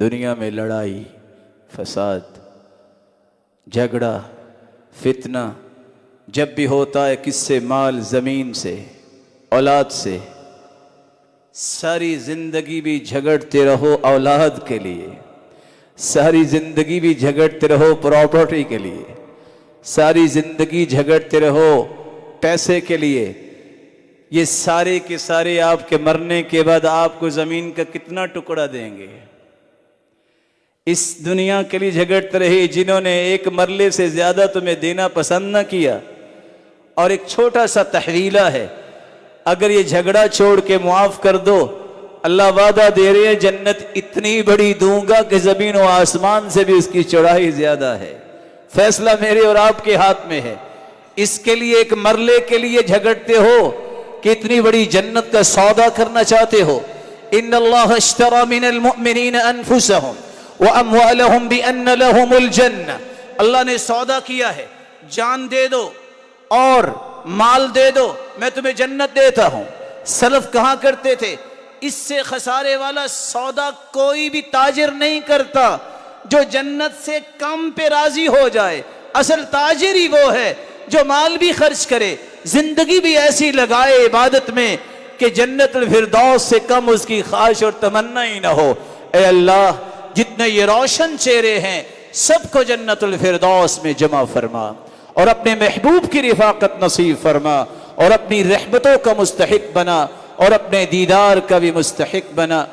दुनिया में लड़ाई, फसाद, झगड़ा, फितना जब भी होता है किससे? माल, ज़मीन से, औलाद से। सारी ज़िंदगी भी झगड़ते रहो औलाद के लिए, सारी ज़िंदगी भी झगड़ते रहो प्रॉपर्टी के लिए, सारी ज़िंदगी झगड़ते रहो पैसे के लिए। ये सारे के सारे आपके मरने के बाद आपको ज़मीन का कितना टुकड़ा देंगे? इस दुनिया के लिए झगड़ते रहे जिन्होंने एक मरले से ज़्यादा तुम्हें देना पसंद न किया। और एक छोटा सा तहवीला है, अगर ये झगड़ा छोड़ के मुआफ़ कर दो, अल्लाह वादा दे रहे हैं जन्नत इतनी बड़ी दूंगा कि ज़मीन व आसमान से भी उसकी चौड़ाई ज़्यादा है। फैसला मेरे और आपके हाथ में है। इसके लिए एक मरले के लिए झगड़ते हो कि इतनी बड़ी जन्नत का सौदा करना चाहते हो। इन्नल्लाह इश्तरा मिनल मुअमिनीन अनफुसहुम व अमवालहुम बिअन्न लहुमुल जन्नह। अल्लाह ने सौदा किया है, जान दे दो और माल दे दो, मैं तुम्हें जन्नत देता हूं। सलफ कहा करते थे, इससे खसारे वाला सौदा कोई भी ताजिर नहीं करता जो जन्नत से कम पे राजी हो जाए। असल ताजिर ही वो है जो माल भी खर्च करे, जिंदगी भी ऐसी लगाए इबादत में कि जन्नतुल फिरदौस से कम उसकी ख्वाहिश और तमन्ना ही ना हो। ए अल्लाह, जितने ये रोशन चेहरे हैं सबको जन्नतुल फिरदौस में जमा फरमा और अपने महबूब की रिफाकत नसीब फरमा और अपनी रहमतों का मुस्तहिक बना और अपने दीदार का भी मुस्तहिक बना।